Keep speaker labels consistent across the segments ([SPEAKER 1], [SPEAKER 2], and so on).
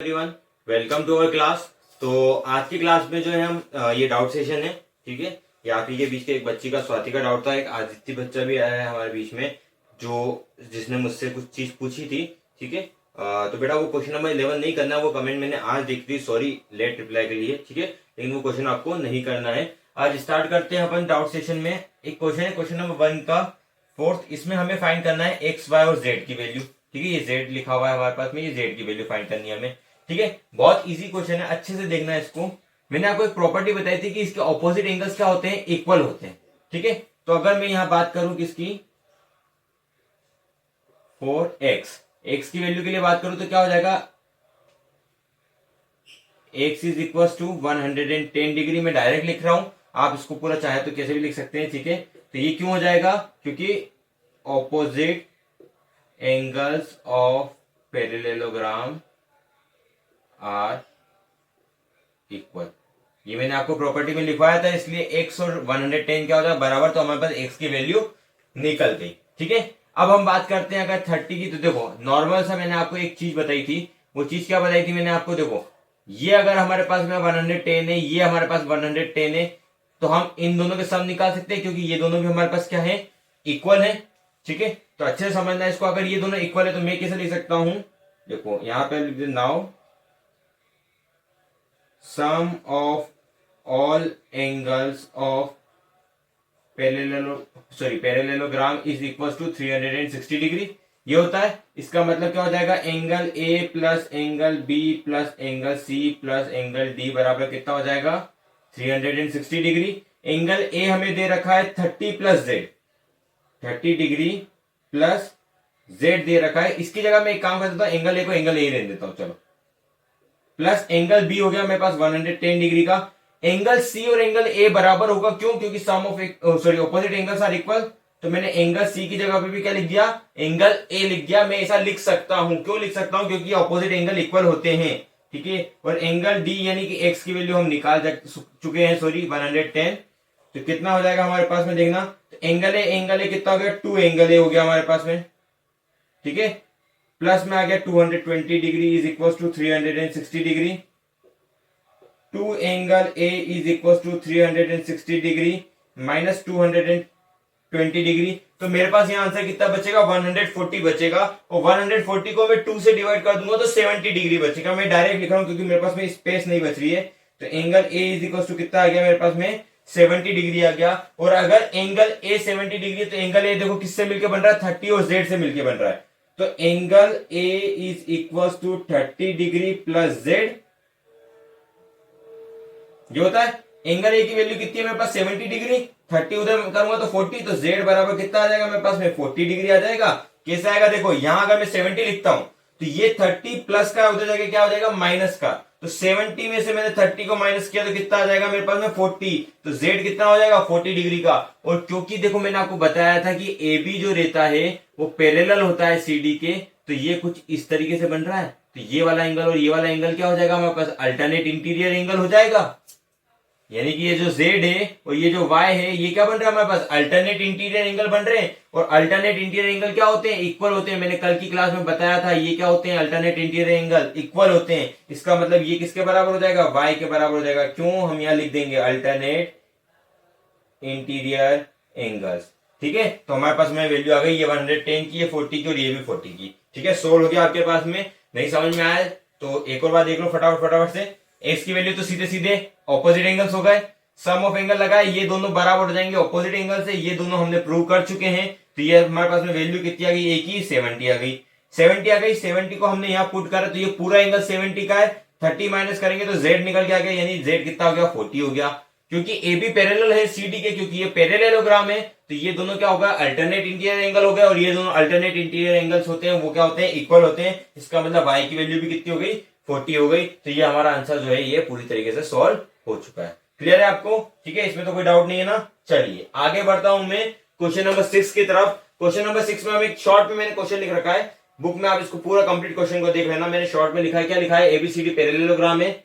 [SPEAKER 1] Everyone, welcome to our class. तो आज की क्लास में जो है हम ये डाउट सेशन है, ठीक है। ये आप ही के बीच के एक बच्ची का स्वाति का डाउट था। एक आदित्य बच्चा भी आया है हमारे बीच में जो जिसने मुझसे कुछ चीज पूछी थी, ठीक है। तो बेटा वो क्वेश्चन नंबर 11 नहीं करना, वो कमेंट मैंने आज देखी थी, सॉरी लेट रिप्लाई के लिए, ठीक है। लेकिन वो क्वेश्चन आपको नहीं करना है। आज स्टार्ट करते हैं अपन डाउट सेशन में। एक क्वेश्चन है, क्वेश्चन नंबर 1 का फोर्थ। इसमें हमें फाइंड करना है एक्स वाई और जेड की वैल्यू, ठीक है। ये जेड लिखा हुआ है हमारे पास में, ये जेड की वैल्यू फाइंड करनी है हमें, ठीक है। बहुत इजी क्वेश्चन है, अच्छे से देखना है इसको। मैंने आपको एक प्रॉपर्टी बताई थी कि इसके ऑपोजिट एंगल्स क्या होते हैं, इक्वल होते हैं, ठीक है। तो अगर मैं यहां बात करूं किसकी, फॉर एक्स की वैल्यू के लिए बात करूं तो क्या हो जाएगा, X is equal to 110 degree. मैं डायरेक्ट लिख रहा हूं, आप इसको पूरा चाहे तो कैसे भी लिख सकते हैं, ठीक है। तो ये क्यों हो जाएगा, क्योंकि opposite angles of parallelogram are equal. ये मैंने आपको प्रॉपर्टी में लिखवाया था, इसलिए x और 110 क्या हो जाएगा बराबर, तो हमारे पास x की वैल्यू निकल गई, ठीक है। अब हम बात करते हैं अगर 30 की, तो देखो नॉर्मल सा मैंने आपको एक चीज बताई थी। वो चीज क्या बताई थी मैंने आपको, देखो ये अगर हमारे पास में 110 है, ये हमारे पास 110 है, तो हम इन दोनों के सम निकाल सकते हैं, क्योंकि ये दोनों भी हमारे पास क्या है, इक्वल है, ठीक है। तो अच्छे से समझना इसको, अगर ये दोनों इक्वल है तो मैं कैसे लिख सकता हूं, देखो यहां पे now sum of all angles of parallelogram is equal to 360 degree. ये होता है, इसका मतलब क्या हो जाएगा, angle A plus angle B plus angle C plus angle D बराबर कितना हो जाएगा, 360 डिग्री। एंगल ए हमें दे रखा है 30 plus Z, 30 degree plus Z दे रखा है। इसकी जगह मैं एक काम कर देता हूं, एंगल ए को एंगल ए रहने देता हूं, चलो। प्लस एंगल बी हो गया मेरे पास 110 डिग्री का। एंगल सी और एंगल ए बराबर होगा, क्यों, क्योंकि sum of opposite angles are equal. तो मैंने एंगल सी की जगह पे भी क्या लिख दिया, एंगल ए लिख दिया। मैं ऐसा लिख सकता हूं, क्यों लिख सकता हूं, क्योंकि ऑपोजिट एंगल इक्वल होते हैं, ठीक है। और एंगल डी यानी कि एक्स की वैल्यू हम निकाल चुके हैं, सॉरी 110। तो कितना हो जाएगा हमारे पास में, देखना। तो एंगल ए कितना हो गया, 2 एंगल ए हो गया हमारे पास में, ठीक है। प्लस में आ गया 220 degree is equal to 360 degree. 2 angle A is equal to 360 degree minus 220 degree. तो मेरे पास यहाँ आंसर कितना बचेगा, 140 बचेगा। और 140 को मैं 2 से डिवाइड कर दूंगा तो 70 डिग्री बचेगा। मैं डायरेक्ट लिख रहा हूं क्योंकि मेरे पास में स्पेस नहीं बच रही है। तो angle A is equal to कितना आ गया मेरे पास में, 70 डिग्री आ गया। और अगर एंगल ए 70 डिग्री, तो एंगल ए देखो किससे मिलकर बन रहा है, 30 और जेड से मिलकर बन रहा है। तो angle A is equal to 30 degree plus Z. जो होता है एंगल ए की वैल्यू कितनी है मेरे पास, 70 डिग्री। 30 उधर करूंगा तो 40, तो जेड बराबर कितना आ जाएगा मेरे पास में, 40 डिग्री आ जाएगा। कैसे आएगा, देखो यहां अगर मैं 70 लिखता हूं तो ये 30 प्लस का उधर जाके क्या हो जाएगा, माइनस का। तो 70 में से मैंने 30 को माइनस किया तो कितना आ जाएगा मेरे पास में, 40। तो जेड कितना हो जाएगा, 40 डिग्री का। और क्योंकि देखो मैंने आपको बताया था कि ए बी जो रहता है वो पैरेलल होता है सी डी के, तो ये कुछ इस तरीके से बन रहा है। तो ये वाला एंगल और ये वाला एंगल क्या हो जाएगा हमारे पास, अल्टरनेट इंटीरियर एंगल हो जाएगा। यानी कि ये जो z है और ये जो y है, ये क्या बन रहा है हमारे पास, अल्टरनेट इंटीरियर एंगल बन रहे हैं। और अल्टरनेट इंटीरियर एंगल क्या होते हैं, इक्वल होते हैं। मैंने कल की क्लास में बताया था ये क्या होते हैं, अल्टरनेट इंटीरियर एंगल इक्वल होते हैं। इसका मतलब ये किसके बराबर हो जाएगा, y के बराबर हो जाएगा। क्यों, हम यहां लिख देंगे अल्टरनेट इंटीरियर एंगल्स, ठीक है। तो हमारे पास में वैल्यू आ गई, ये 110 की, ये 40 की और ये भी 40 की, ठीक है। सोल्व हो गया आपके पास में। नहीं समझ में आया तो एक और बार देख लो फटाफट से। एक्स की वैल्यू तो सीधे सीधे ऑपोजिट एंगल्स हो गए, सम ऑफ एंगल लगाए, ये दोनों बराबर हो जाएंगे ऑपोजिट एंगल से। ये दोनों हमने प्रूव कर चुके हैं। तो ये हमारे पास में वैल्यू कितनी आ गई, एक ही 70 आ गई। 70 आ गई, 70 को हमने यहाँ पुट करा तो ये पूरा एंगल 70 का है। 30 माइनस करेंगे तो जेड निकल के आ गया, यानी जेड कितना हो गया, 40 हो गया। क्योंकि ए बी पैरेलल है सी डी के, क्योंकि ये पैरेललोग्राम है, तो ये दोनों क्या होगा, अल्टरनेट इंटीरियर एंगल हो गया। और ये दोनों अल्टरनेट इंटीरियर एंगल्स होते हैं वो क्या होते हैं, इक्वल होते हैं। इसका मतलब वाई की वैल्यू भी कितनी हो गई, 40 हो गई। तो ये हमारा आंसर जो है ये पूरी तरीके से सॉल्व हो चुका है। क्लियर है आपको, ठीक है, इसमें तो कोई डाउट नहीं है ना। चलिए आगे बढ़ता हूं मैं क्वेश्चन नंबर 6 की तरफ। क्वेश्चन नंबर 6 में हम एक शॉर्ट में मैंने क्वेश्चन लिख रखा है, बुक में आप इसको पूरा कंप्लीट क्वेश्चन को देख लेना। मैंने शॉर्ट में लिखा है, क्या लिखा है, एबीसीडी पैरेललोग्राम है,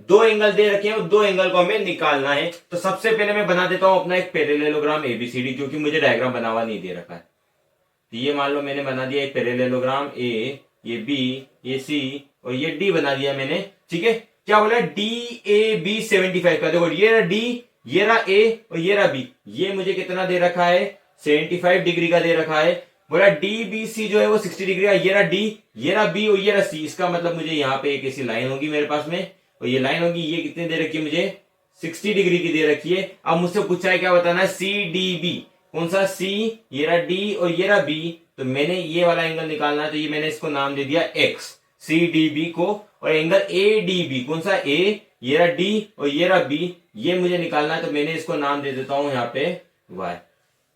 [SPEAKER 1] 2 एंगल दे रखे हैं और 2 एंगल को हमें निकालना है। तो सबसे पहले मैं बना देता हूं अपना एक पैरेललोग्राम एबीसीडी, क्योंकि मुझे डायग्राम बना हुआ नहीं दे रखा है। तो ये मान लो मैंने बना दिया एक पैरेललोग्राम ए, ये बी, ये सी, और ये डी बना दिया मैंने, ठीक है। क्या बोला, डी ए बी 75 का, देखो ये रहा डी, ये रहा ए और ये रहा बी, ये मुझे कितना दे रखा है, 75 डिग्री का दे रखा है। बोला डी बी सी जो है वो 60 डिग्री का, ये रहा डी, ये रहा बी और ये रहा सी। इसका मतलब मुझे यहाँ पे एक ऐसी लाइन होगी मेरे पास में, और ये लाइन होगी, ये कितनी दे रखी है मुझे, 60 डिग्री की दे रखी है। अब मुझसे पूछा है क्या बताना है, सी डी बी, कौन सा सी, ये रहा डी और ये रहा बी, तो मैंने ये वाला एंगल निकालना है, तो ये मैंने इसको नाम दे दिया एक्स, सी डी बी को। और एंगल ए डी बी, कौन सा ए, ये रहा डी और ये रहा बी, ये मुझे निकालना है, तो मैंने इसको नाम दे देता हूं यहाँ पे वाई।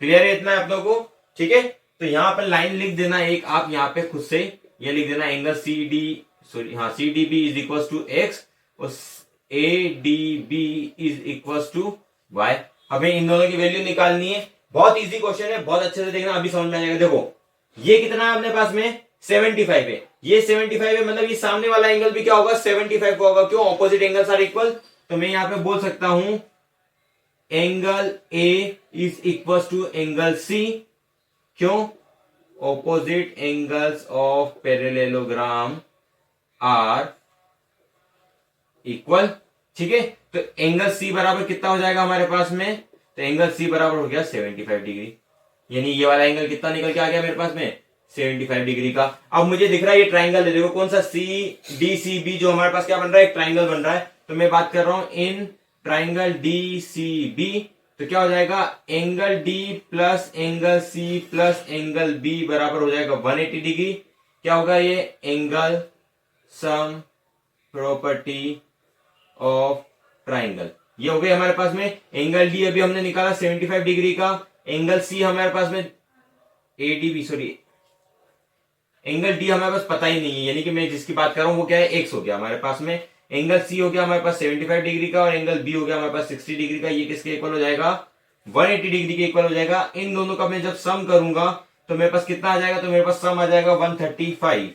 [SPEAKER 1] क्लियर है इतना आप लोगों को, ठीक है। तो यहाँ पर लाइन लिख देना एक, आप यहाँ पे खुद से ये लिख देना, एंगल सी डी, सॉरी हाँ, C D B is equal to X और A D B is equal to Y. हमें इन दोनों की वैल्यू निकालनी है। बहुत इजी क्वेश्चन है, बहुत अच्छे से देखना, अभी समझ में आ जाएगा। देखो ये कितना है अपने पास में, 75 है, ये 75 है, मतलब ये सामने वाला एंगल भी क्या होगा, 75 का होगा। क्यों, ऑपोजिट एंगल्स आर इक्वल। तो मैं यहाँ पे बोल सकता हूं angle A is equal to angle C. क्यों, opposite angles of parallelogram are equal, ठीक है। तो एंगल सी बराबर कितना हो जाएगा हमारे पास में, तो एंगल सी बराबर हो गया 75 डिग्री, यानी ये वाला एंगल कितना निकल के आ गया मेरे पास में, 75 डिग्री का। अब मुझे दिख रहा है ये ट्राइंगल है, देखो कौन सा, सी डी सी बी, जो हमारे पास क्या बन रहा है, एक ट्राइंगल बन रहा है। तो मैं बात कर रहा हूं in triangle D C B, तो क्या हो जाएगा, angle D plus angle C plus angle B बराबर हो जाएगा 180 डिग्री। क्या होगा ये, angle sum property of triangle. ये हो गई हमारे पास में एंगल डी, अभी हमने निकाला 75 डिग्री का। एंगल सी हमारे पास में एडीबी, सॉरी एंगल डी हमारे पास पता ही नहीं है, यानी कि मैं जिसकी बात कर रहा हूं वो क्या है, एक्स हो गया हमारे पास में। एंगल सी हो गया हमारे पास 75 डिग्री का और एंगल बी हो गया हमारे पास 60 डिग्री का। ये किसके इक्वल हो जाएगा, 180 डिग्री के इक्वल हो जाएगा। इन दोनों का मैं जब सम करूंगा तो मेरे पास कितना आ जाएगा, तो मेरे पास सम आ जाएगा 135।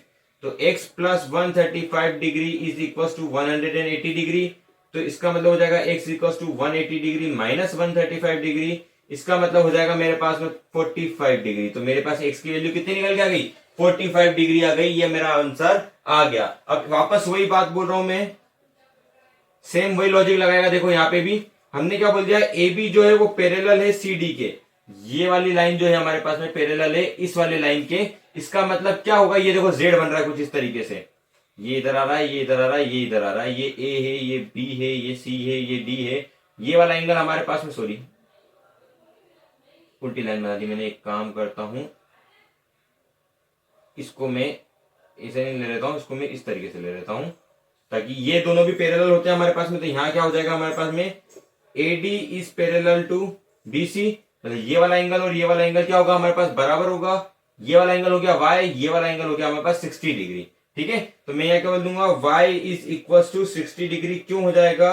[SPEAKER 1] तो x plus 135 degree is equal to 180 degree. तो इसका मतलब हो जाएगा x equal to 180 degree minus 135 degree. इसका मतलब हो जाएगा मेरे पास में 45 डिग्री। तो मेरे पास x की वैल्यू कितनी निकल के आ गई, 45 डिग्री आ गई। ये मेरा आंसर आ गया। अब वापस वही बात बोल रहा हूं मैं, सेम वही लॉजिक लगाएगा। देखो यहाँ पे भी हमने क्या बोल दिया, ए बी जो है वो पैरेलल है सी डी के। ये वाली लाइन जो है हमारे पास में पैरेलल है इस वाले लाइन के। इसका मतलब क्या होगा, ये देखो जेड बन रहा है कुछ इस तरीके से, ये इधर आ रहा है, ये इधर आ रहा है, ये इधर आ रहा है, ये ए है, ये बी है, ये सी है, ये डी है। ये वाला एंगल हमारे पास में, सॉरी उल्टी लाइन बना दी मैंने। एक काम करता हूं, इसको मैं ऐसे नहीं ले लेता हूं, इसको मैं इस तरीके से ले लेता हूं ताकि ये दोनों भी पैरेलल होते हैं हमारे पास में। तो यहाँ क्या हो जाएगा हमारे पास में, A D is parallel to B C. मतलब ये वाला एंगल और ये वाला एंगल क्या होगा हमारे पास, बराबर होगा। ये वाला एंगल हो गया वाई, ये वाला एंगल हो गया हमारे पास 60 डिग्री। ठीक है, तो मैं यहाँ क्या बोल दूंगा, Y is equal to 60 degree. क्यों हो जाएगा,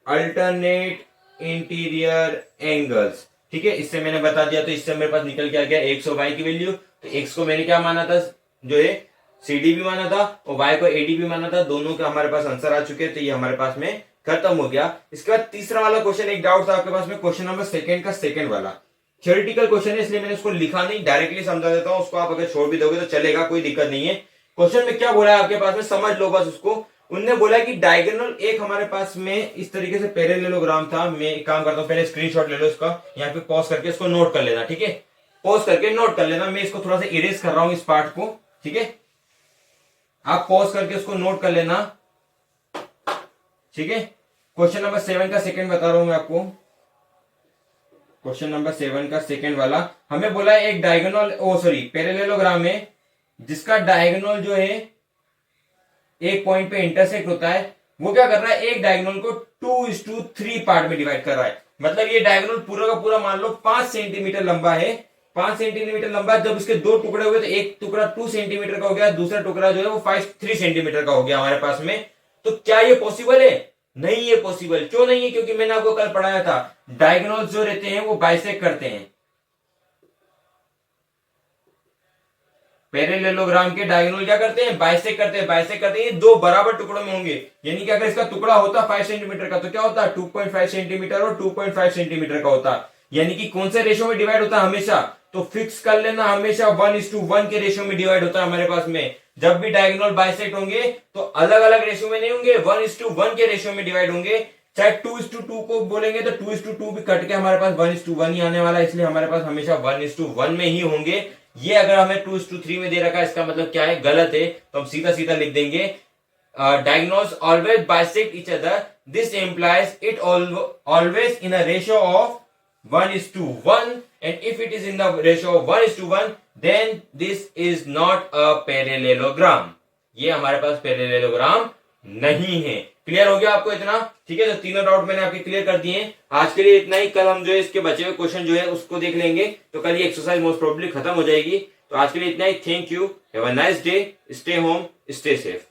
[SPEAKER 1] अल्टरनेट इंटीरियर एंगल्स। ठीक है, इससे मैंने बता दिया। तो इससे मेरे पास निकल के आ गया एक्स और वाई की वैल्यू। तो एक्स को मैंने क्या माना था, जो है सीडी भी माना था, और वाई को एडी भी माना था। दोनों के हमारे पास आंसर आ चुके हैं। तो ये हमारे पास में खत्म हो गया। इसके बाद तीसरा वाला क्वेश्चन, एक डाउट था आपके पास में, क्वेश्चन नंबर सेकंड का सेकंड वाला थ्योरेटिकल क्वेश्चन है, इसलिए मैंने उसको लिखा नहीं, डायरेक्टली समझा देता हूं। उसको आप अगर छोड़ भी दोगे तो चलेगा, कोई दिक्कत नहीं है। क्वेश्चन में क्या बोला है आपके पास में, समझ लो बस उसको। उनने बोला कि डायगोनल एक हमारे पास में इस तरीके से पैरेललोग्राम था। मैं एक काम करता हूं, पहले स्क्रीनशॉट ले लो इसका, यहाँ पे पॉज करके इसको नोट कर लेना। ठीक है, पॉज करके नोट कर लेना। मैं इसको थोड़ा सा इरेज कर रहा हूं इस पार्ट को। ठीक है, आप पॉज करके उसको नोट कर लेना। ठीक है, क्वेश्चन नंबर 7 का सेकंड बता रहा हूं मैं आपको। क्वेश्चन नंबर 7 का सेकंड वाला हमें बोला है एक डायगोनल, पैरेललोग्राम है जिसका डायगोनल जो है एक पॉइंट पे इंटरसेक्ट होता है। वो क्या कर रहा है, एक डायगोनल को 2:3 पार्ट में डिवाइड कर रहा है। मतलब ये डायगोनल पूरा का पूरा मान लो 5 सेंटीमीटर लंबा है। 5 सेंटीमीटर लंबा, जब इसके दो टुकड़े हुए तो एक टुकड़ा 2 सेंटीमीटर का हो गया, दूसरा टुकड़ा जो है वो 3 सेंटीमीटर का हो गया हमारे पास में। तो क्या ये पॉसिबल है, नहीं है पॉसिबल। क्यों नहीं है, क्योंकि मैंने आपको कल पढ़ाया था डायगोनल्स जो रहते हैं वो बाइसेक्ट करते हैं। पैरेललोग्राम के डायगोनल क्या करते हैं, बाइसेक्ट करते हैं। बाइसेक्ट करते हैं, ये दो बराबर टुकड़ों में होंगे। यानी कि अगर इसका टुकड़ा होता 5 सेंटीमीटर का तो क्या होता, 2.5 सेंटीमीटर और 2.5 सेंटीमीटर का होता। यानी कि कौन से रेशियो में डिवाइड होता है हमेशा, तो फिक्स कर लेना, हमेशा 1:1 के रेशियो में डिवाइड होता है हमारे पास में। जब भी डायगोनल बाइसेक्ट होंगे तो अलग अलग रेशियो में नहीं होंगे, 1:1 के रेशियो में डिवाइड होंगे। चाहे 2:2 को बोलेंगे तो 2:2 भी कट के हमारे पास 1:1 ही आने वाला है, इसलिए हमारे पास हमेशा 1:1 में ही होंगे। ये अगर हमें 2:3 में दे रखा है, इसका मतलब क्या है, गलत है, तो हम सीधा सीधा लिख देंगे diagonals always bisect each other. This implies it always in a ratio of 1:1, and if it is in the ratio of 1:1, then this is not a parallelogram. ये हमारे पास पैरेललोग्राम नहीं है। क्लियर हो गया आपको इतना? ठीक है, तो तीनों डाउट मैंने आपके क्लियर कर दिए हैं। आज के लिए इतना ही। कल हम जो है इसके बचे हुए क्वेश्चन जो है उसको देख लेंगे, तो कल ये एक्सरसाइज मोस्ट प्रोबेबली खत्म हो जाएगी। तो आज के लिए इतना ही। Thank you, have a nice day, stay home, stay safe.